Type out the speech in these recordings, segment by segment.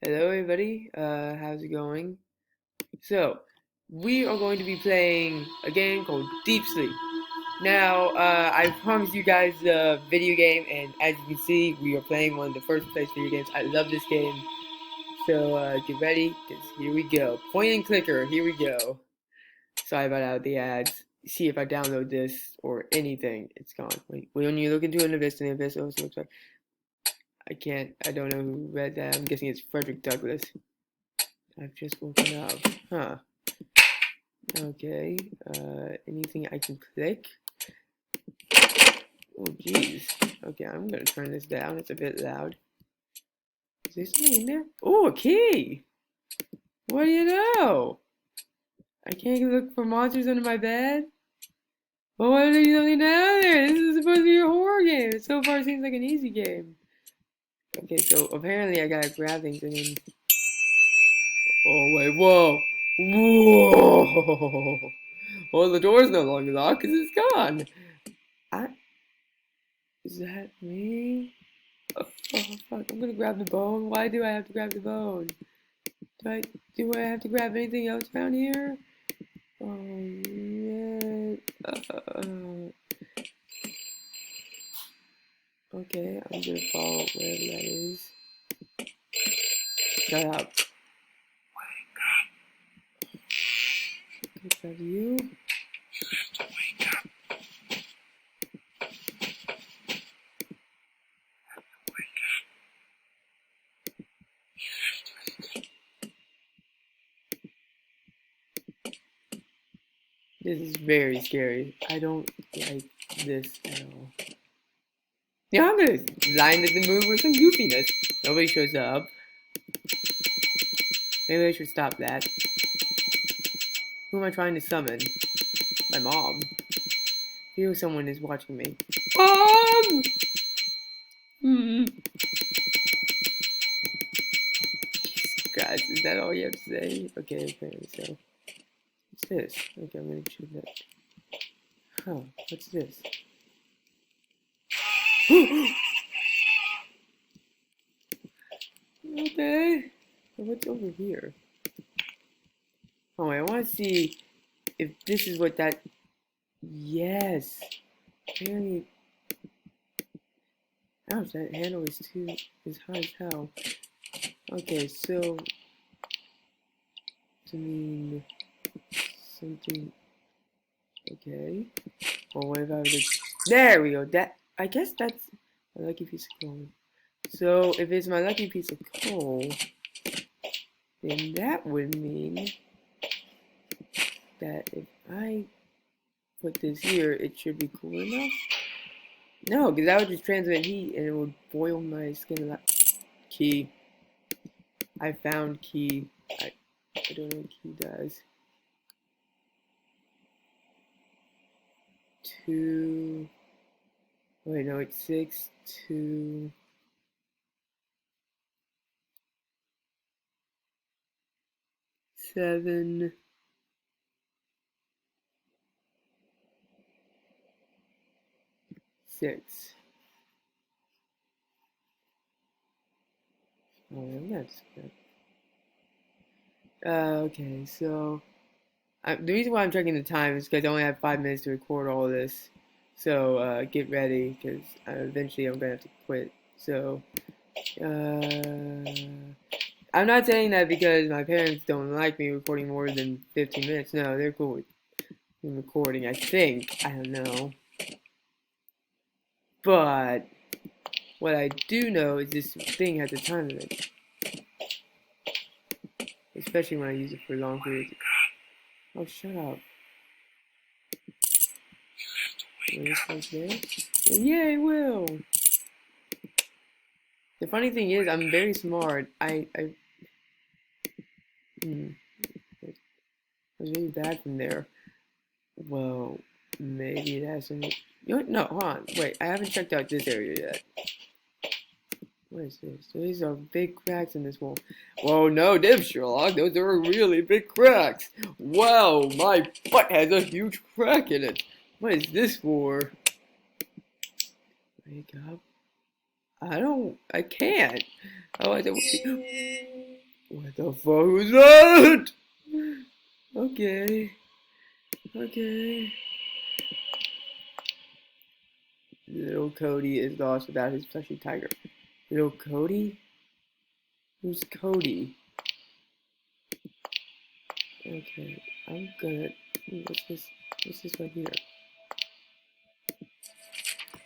Hello everybody, how's it going? So, we are going to be playing a game called Deep Sleep. Now, I promised you guys a video game, and as you can see, we are playing one of the first place video games. I love this game, so get ready, because here we go. Point and clicker, here we go. Sorry about the ads. See if I download this or anything, it's gone. Wait, when you look into an abyss, also looks like I don't know who read that. I'm guessing it's Frederick Douglass. I've just woken up. Huh. Okay. Anything I can click? Oh, jeez. Okay, I'm gonna turn this down. It's a bit loud. Is there something in there? Oh, a key! What do you know? I can't look for monsters under my bed? Well, what are you looking down there? This is supposed to be a horror game. So far, it seems like an easy game. Okay, so apparently I gotta grab things and then... Oh, wait, whoa! Whoa! Well, the door's no longer locked because it's gone. I... Is that me? Oh, fuck, I'm gonna grab the bone. Why do I have to grab the bone? Do I have to grab anything else around here? Oh, yeah. Okay, I'm gonna follow wherever that is. Shut up. Is that you? This is very scary. I don't like this at all. Yeah, I'm gonna line the mood with some goofiness. Nobody shows up. Maybe I should stop that. Who am I trying to summon? My mom. I feel someone is watching me. Mom! Jesus Christ, is that all you have to say? Okay, apparently so. What's this? Okay, I'm gonna choose that. Huh, what's this? Okay. What's over here? Oh, I want to see if this is what that... Yes. Apparently... Ouch, that handle is high as hell. Okay, so... To mean... Something... Okay. Well, what about the... There we go. That... I guess that's a lucky piece of coal. So, if it's my lucky piece of coal, then that would mean that if I put this here, it should be cool enough. No, because that would just transmit heat and it would boil my skin a lot. Key. I found key. I don't know what key does. 2. Wait, no, it's 6, 2. 7. 6. Oh, I'm not scared. Okay, so the reason why I'm checking the time is because I only have 5 minutes to record all this. So get ready, because eventually I'm gonna have to quit. So I'm not saying that because my parents don't like me recording more than 15 minutes. No, they're cool with me recording. I think. I don't know. But what I do know is this thing has a time limit, especially when I use it for long periods. Oh, shut up. There? Yeah, I will. The funny thing is, I'm very smart. Hmm, I was really bad from there. Well, maybe it has something. You know what? No, hold on. Wait, I haven't checked out this area yet. What is this? These are big cracks in this wall. Whoa, no, Div Sherlock. Those are really big cracks. Wow, my butt has a huge crack in it. What is this for? Wake up. I can't. Oh, I don't. What the fuck was that? Okay. Okay. Little Cody is lost without his plushy tiger. Little Cody? Who's Cody? Okay, I'm gonna. What's this? What's this right here?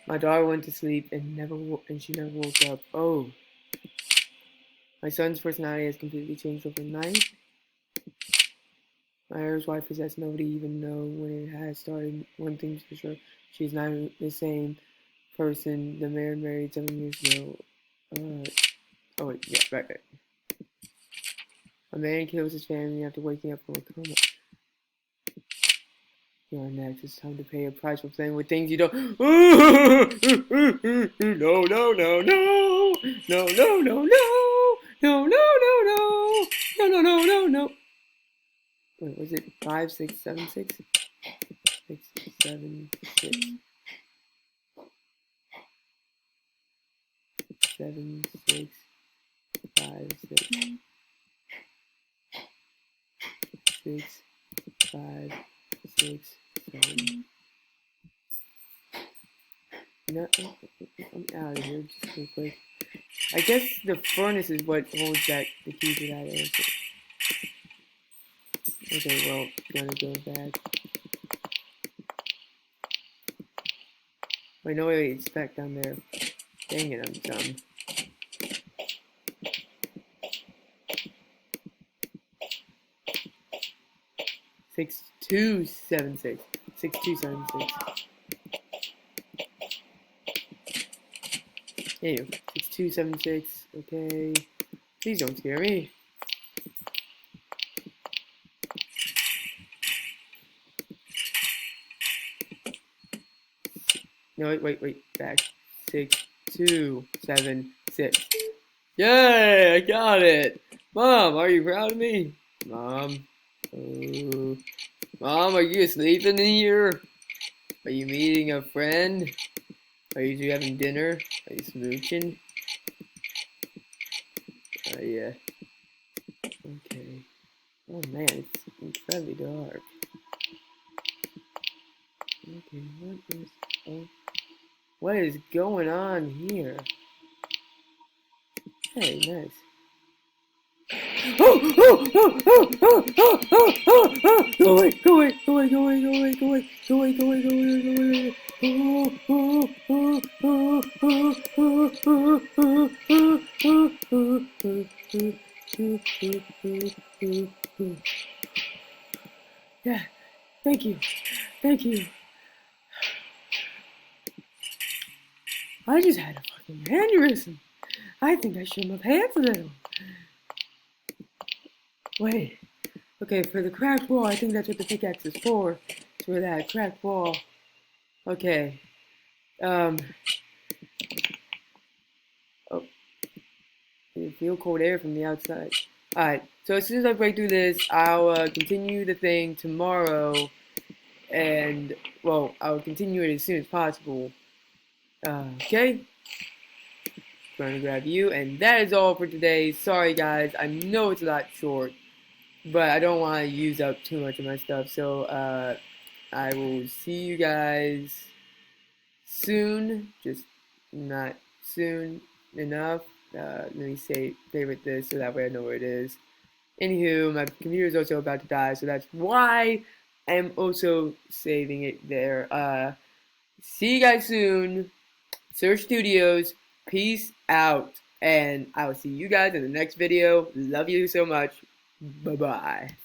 My daughter went to sleep and she never woke up. Oh, my son's personality has completely changed overnight. My Irish wife possessed nobody even know when it has started. One thing's for sure, she's not the same person the man married 7 years ago. Oh wait, yeah, right. A man kills his family after waking up from a coma. You're next. It's time to pay a price for playing with things you don't. No, no, no, no, no, no, no, no, no, no, no, no, no, no, no, no, no, no. Wait, was it 5, 6, 7, 6? 6, 7, 6. 7, 6, 5, 6. 6, 5, 6, 7. No, I'm out of here just real quick. I guess the furnace is what holds that the key to that answer. Okay, well, gonna go back. Wait, no, wait, it's back down there. Dang it, I'm dumb. 6276. 6276. There you go. 6276. Okay. Please don't scare me. No, wait. Back. 6276. Yay! I got it! Mom, are you proud of me? Mom. Oh. Mom, are you sleeping in here? Are you meeting a friend? Are you two having dinner? Are you smooching? Yeah. Okay. Oh man, it's incredibly dark. Okay, what is going on here? Hey, nice. Go away, go away, go away, go away, go away, go away, go away, go away, go away, go away. Yeah, thank you, thank you. I just had a fucking aneurysm. I think I shit my pants a little. Wait. Okay, for the cracked wall, I think that's what the pickaxe is for. It's for that cracked wall. Okay. Oh. You feel cold air from the outside. Alright, so as soon as I break through this, I'll continue the thing tomorrow. And, well, I'll continue it as soon as possible. Okay? Trying to grab you, and that is all for today. Sorry guys, I know it's a lot short, but I don't want to use up too much of my stuff, so I will see you guys soon, just not soon enough. Let me say favorite this so that way I know where it is. Anywho, my computer is also about to die, so that's why I'm also saving it there. See you guys soon. Search Studios. Peace out. And I will see you guys in the next video. Love you so much. Bye-bye.